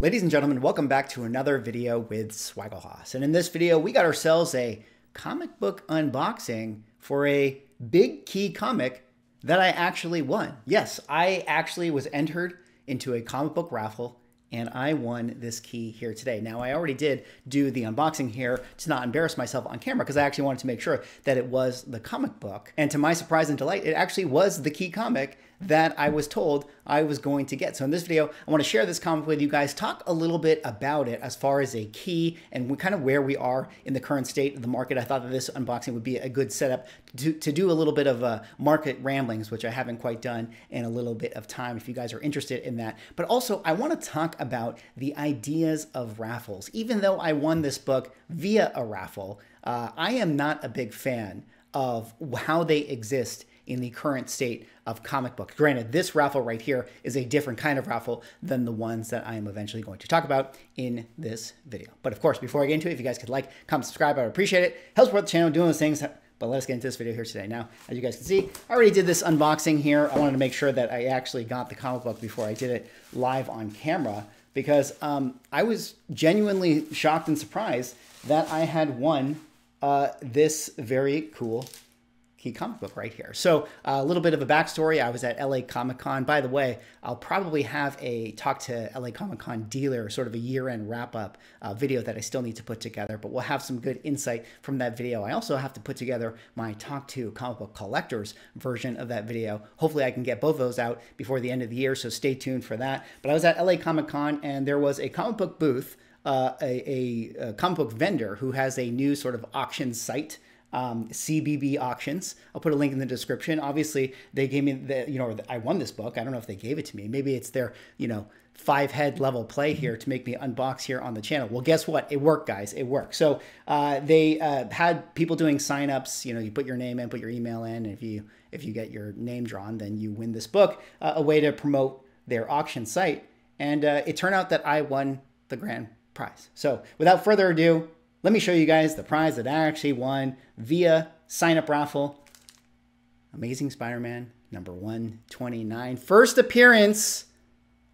Ladies and gentlemen, welcome back to another video with Swagglehos. And in this video, we got ourselves a comic book unboxing for a big key comic that I actually won. Yes, I actually was entered into a comic book raffle and I won this key here today. Now, I already did do the unboxing here to not embarrass myself on camera because I actually wanted to make sure that it was the comic book. And to my surprise and delight, it actually was the key comic that I was told I was going to get. So in this video, I want to share this comic with you guys, talk a little bit about it as far as a key and kind of where we are in the current state of the market. I thought that this unboxing would be a good setup to do a little bit of market ramblings, which I haven't quite done in a little bit of time if you guys are interested in that. But also, I want to talk about the ideas of raffles. Even though I won this book via a raffle, I am not a big fan of how they exist in the current state of comic books. Granted, this raffle right here is a different kind of raffle than the ones that I am eventually going to talk about in this video. But of course, before I get into it, if you guys could like, comment, subscribe, I would appreciate it. Helps support the channel doing those things. But let's get into this video here today. Now, as you guys can see, I already did this unboxing here. I wanted to make sure that I actually got the comic book before I did it live on camera because I was genuinely shocked and surprised that I had won this very cool key comic book right here. So a little bit of a backstory. I was at LA Comic-Con. By the way, I'll probably have a talk to LA Comic-Con dealer, sort of a year-end wrap-up video that I still need to put together, but we'll have some good insight from that video. I also have to put together my talk to comic book collectors version of that video. Hopefully I can get both of those out before the end of the year, so stay tuned for that. But I was at LA Comic-Con and there was a comic book booth, a comic book vendor who has a new sort of auction site, CBB Auctions. I'll put a link in the description. Obviously, they gave me the, I won this book. I don't know if they gave it to me. Maybe it's their, 5-head level play here to make me unbox here on the channel. Well, guess what? It worked, guys. It worked. So they had people doing signups. You put your name in, put your email in. And if you get your name drawn, then you win this book, a way to promote their auction site. And it turned out that I won the grand prize. So without further ado, let me show you guys the prize that I actually won via sign-up raffle. Amazing Spider-Man number 129. First appearance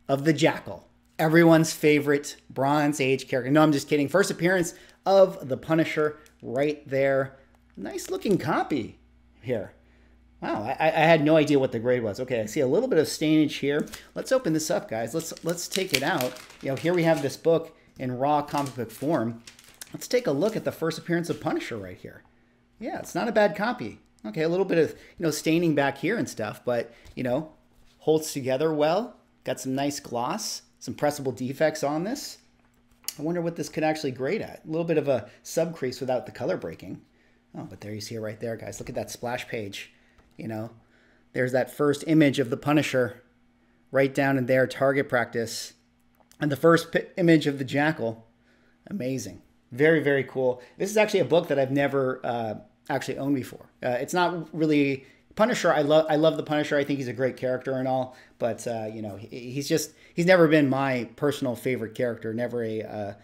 of the Jackal. Everyone's favorite Bronze Age character. No, I'm just kidding. First appearance of the Punisher right there. Nice looking copy here. Wow, I had no idea what the grade was. Okay, I see a little bit of stainage here. Let's open this up, guys. Let's take it out. Here we have this book in raw comic book form. Let's take a look at the first appearance of Punisher right here. Yeah, it's not a bad copy. Okay, a little bit of, staining back here and stuff, but, holds together well. Got some nice gloss, some pressable defects on this. I wonder what this could actually grade at. A little bit of a subcrease without the color breaking. Oh, but there you see it right there, guys. Look at that splash page. There's that first image of the Punisher right down in there, target practice. And the first image of the Jackal. Amazing. Very, very cool. This is actually a book that I've never actually owned before. It's not really Punisher. I love the Punisher. I think he's a great character and all, but he's never been my personal favorite character. Never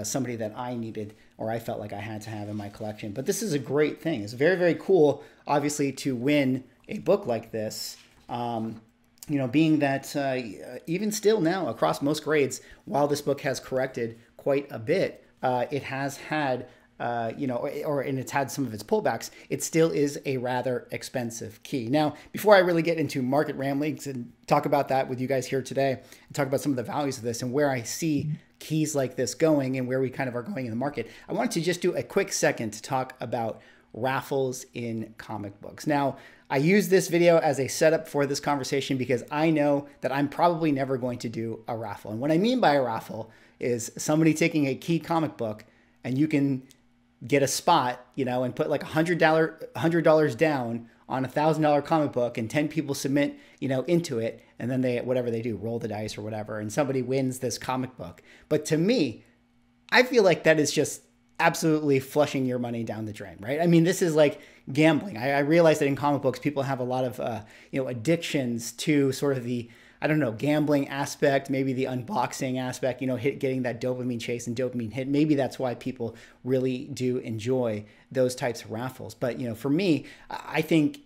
somebody that I needed or I felt like I had to have in my collection. But this is a great thing. It's very, very cool, obviously, to win a book like this. Being that even still now across most grades, while this book has corrected quite a bit, it has had, and it's had some of its pullbacks, it still is a rather expensive key. Now, before I really get into market ramblings and talk about that with you guys here today, and talk about some of the values of this and where I see keys like this going and where we kind of are going in the market, I wanted to just do a quick second to talk about raffles in comic books. Now, I use this video as a setup for this conversation because I know that I'm probably never going to do a raffle. And what I mean by a raffle is somebody taking a key comic book and you can get a spot, and put like $100 down on a $1,000 comic book and 10 people submit, into it. And then whatever they do, roll the dice or whatever, and somebody wins this comic book. But to me, I feel like that is just absolutely flushing your money down the drain, right? I mean, this is like gambling. I realize that in comic books, people have a lot of, addictions to sort of the, gambling aspect, maybe the unboxing aspect, getting that dopamine chase and dopamine hit. Maybe that's why people really do enjoy those types of raffles. But, for me, I think,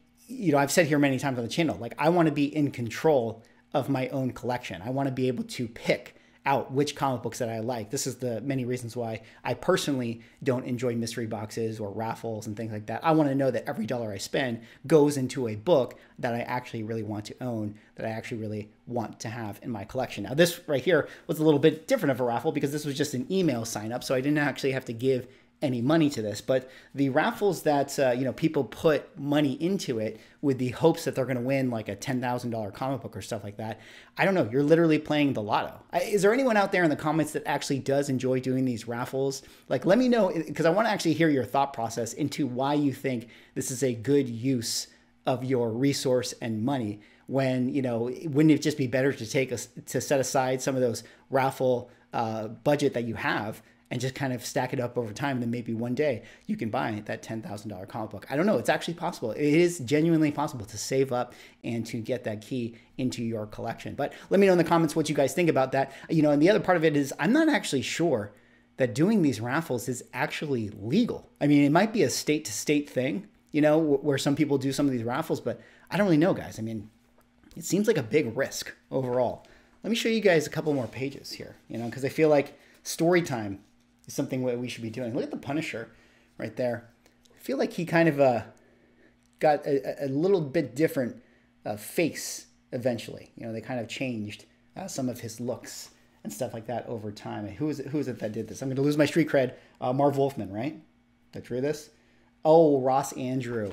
I've said here many times on the channel, like I want to be in control of my own collection. I want to be able to pick out which comic books that I like. This is the many reasons why I personally don't enjoy mystery boxes or raffles and things like that. I want to know that every dollar I spend goes into a book that I actually really want to own, that I actually really want to have in my collection. Now, this right here was a little bit different of a raffle because this was just an email sign up, so I didn't actually have to give any money to this. But the raffles that people put money into it with the hopes that they're going to win like a $10,000 comic book or stuff like that, I don't know, you're literally playing the lotto. Is there anyone out there in the comments that actually does enjoy doing these raffles? Like, let me know, because I want to actually hear your thought process into why you think this is a good use of your resource and money, when, wouldn't it just be better to set aside some of those raffle budget that you have and just kind of stack it up over time, and then maybe one day you can buy that $10,000 comic book. I don't know. It's actually possible. It is genuinely possible to save up and to get that key into your collection. But let me know in the comments what you guys think about that. And the other part of it is I'm not actually sure that doing these raffles is actually legal. I mean, it might be a state-to-state thing, where some people do some of these raffles, but I don't really know, guys. I mean, it seems like a big risk overall. Let me show you guys a couple more pages here, because I feel like story time is something that we should be doing. Look at the Punisher right there. I feel like he kind of got a little bit different face eventually. They kind of changed some of his looks and stuff like that over time. Who is it that did this? I'm going to lose my street cred. Marv Wolfman, right? That drew this? Oh, Ross Andrew.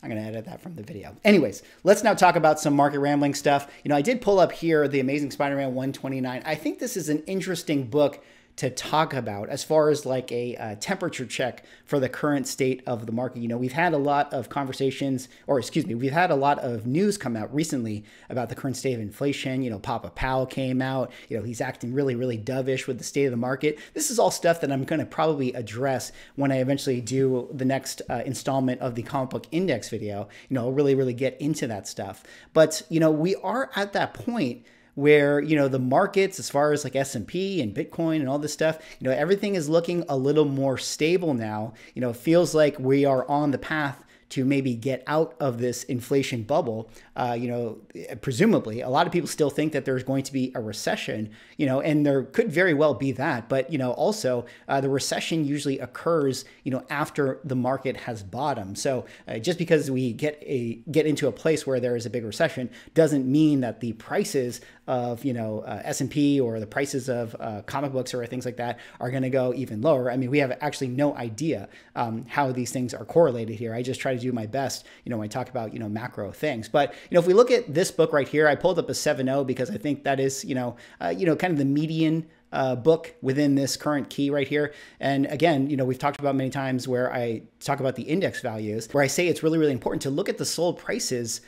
I'm going to edit that from the video. Anyways, let's now talk about some market rambling stuff. I did pull up here The Amazing Spider-Man 129. I think this is an interesting book to talk about as far as like a temperature check for the current state of the market. We've had a lot of conversations, or excuse me, we've had a lot of news come out recently about the current state of inflation. Papa Powell came out, he's acting really, really dovish with the state of the market. This is all stuff that I'm going to probably address when I eventually do the next installment of the comic book index video. I'll really, really get into that stuff. But, we are at that point where, the markets, as far as like S&P and Bitcoin and all this stuff, everything is looking a little more stable now. It feels like we are on the path to maybe get out of this inflation bubble. Presumably, a lot of people still think that there's going to be a recession, and there could very well be that. But, also the recession usually occurs, after the market has bottomed. So just because we get into a place where there is a big recession doesn't mean that the prices of, S&P or the prices of comic books or things like that are going to go even lower. I mean, we have actually no idea how these things are correlated here. I just try to do my best, when I talk about, macro things. But, if we look at this book right here, I pulled up a 7.0 because I think that is, kind of the median book within this current key right here. And again, we've talked about many times where I talk about the index values, where I say it's really, really important to look at the sold prices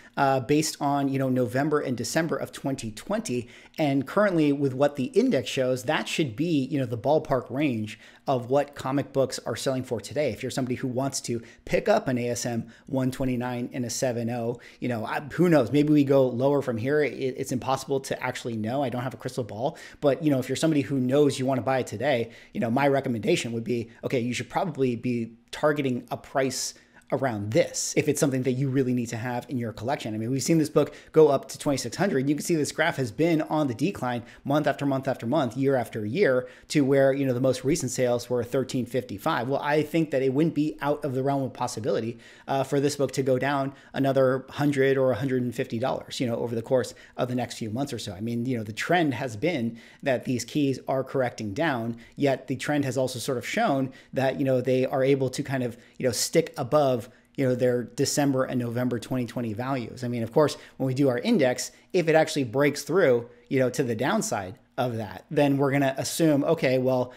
based on, November and December of 2020. And currently with what the index shows, that should be, the ballpark range of what comic books are selling for today. If you're somebody who wants to pick up an ASM 129 and a 7.0, who knows, maybe we go lower from here. It's impossible to actually know. I don't have a crystal ball, but if you're somebody who knows you want to buy it today, my recommendation would be, okay, you should probably be targeting a price around this if it's something that you really need to have in your collection. I mean, we've seen this book go up to 2,600. You can see this graph has been on the decline month after month after month, year after year, to where, the most recent sales were 1,355. Well, I think that it wouldn't be out of the realm of possibility for this book to go down another $100 or $150, over the course of the next few months or so. I mean, the trend has been that these keys are correcting down, yet the trend has also sort of shown that, they are able to kind of, stick above their December and November 2020 values. I mean, of course, when we do our index, if it actually breaks through, to the downside of that, then we're going to assume, okay, well,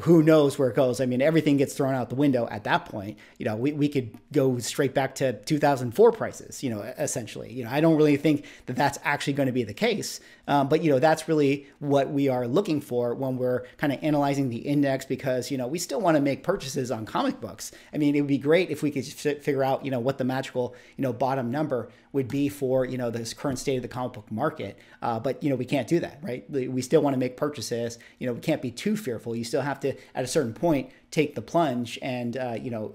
who knows where it goes. I mean, everything gets thrown out the window at that point. We could go straight back to 2004 prices, essentially. I don't really think that that's actually going to be the case. But, that's really what we are looking for when we're kind of analyzing the index, because, we still want to make purchases on comic books. I mean, it would be great if we could figure out, what the magical, bottom number would be for, you know, this current state of the comic book market. But, you know, we can't do that, right? We still want to make purchases. You know, we can't be too fearful. You still have to, at a certain point, take the plunge and, you know,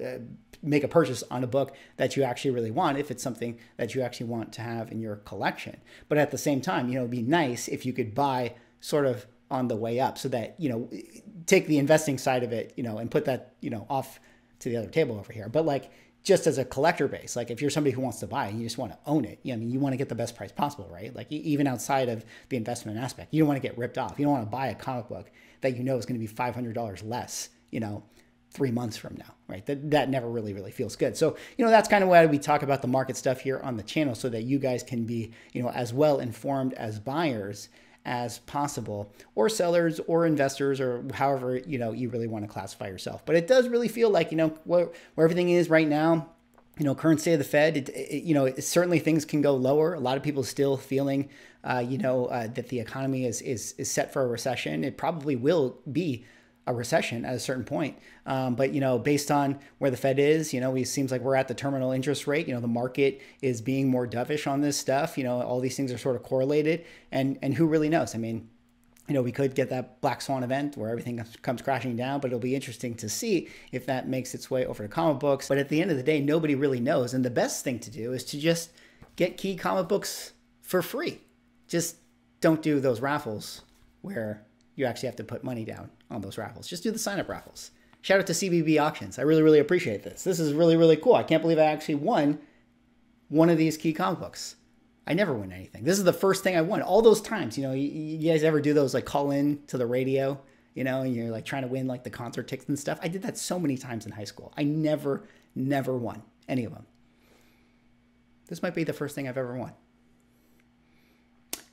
make a purchase on a book that you actually really want if it's something that you actually want to have in your collection. But at the same time, you know, it'd be nice if you could buy sort of on the way up so that, you know, take the investing side of it, you know, and put that, you know, off to the other table over here. But like, just as a collector base, like if you're somebody who wants to buy and you just want to own it, I mean, you want to get the best price possible, right? Like even outside of the investment aspect, you don't want to get ripped off. You don't want to buy a comic book that you know is going to be $500 less, you know, 3 months from now, right? That never really feels good. So, you know, that's kind of why we talk about the market stuff here on the channel so that you guys can be, you know, as well informed as buyers as possible, or sellers or investors, or however, you know, you really want to classify yourself. But it does really feel like, you know, where everything is right now, you know, current state of the Fed, you know, certainly things can go lower. A lot of people still feeling, you know, that the economy is set for a recession. It probably will be a recession at a certain point. But, you know, based on where the Fed is, you know, it seems like we're at the terminal interest rate. You know, the market is being more dovish on this stuff. You know, all these things are sort of correlated, and who really knows? I mean, you know, we could get that black swan event where everything comes crashing down, but it'll be interesting to see if that makes its way over to comic books. But at the end of the day, nobody really knows. And the best thing to do is to just get key comic books for free. Just don't do those raffles where you actually have to put money down on those raffles. Just do the sign-up raffles. Shout out to CBB Auctions. I really appreciate this. This is really cool. I can't believe I actually won one of these key comic books. I never win anything. This is the first thing I won. All those times, you know, you guys ever do those like call in to the radio, you know, and you're like trying to win like the concert tickets and stuff? I did that so many times in high school. I never won any of them. This might be the first thing I've ever won.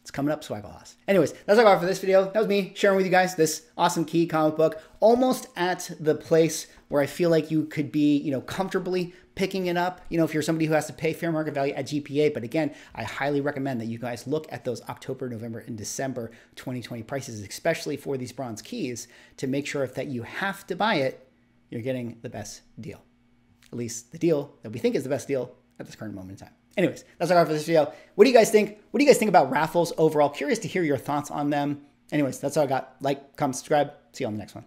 It's coming up, Swaggle House. Anyways, that's all I got for this video. That was me sharing with you guys this awesome key comic book, almost at the place where I feel like you could be, you know, comfortably picking it up, you know, if you're somebody who has to pay fair market value at GPA. But again, I highly recommend that you guys look at those October, November, and December 2020 prices, especially for these bronze keys, to make sure if that you have to buy it, you're getting the best deal. At least the deal that we think is the best deal at this current moment in time. Anyways, that's all I got for this video. What do you guys think? What do you guys think about raffles overall? Curious to hear your thoughts on them. Anyways, that's all I got. Like, comment, subscribe. See you on the next one.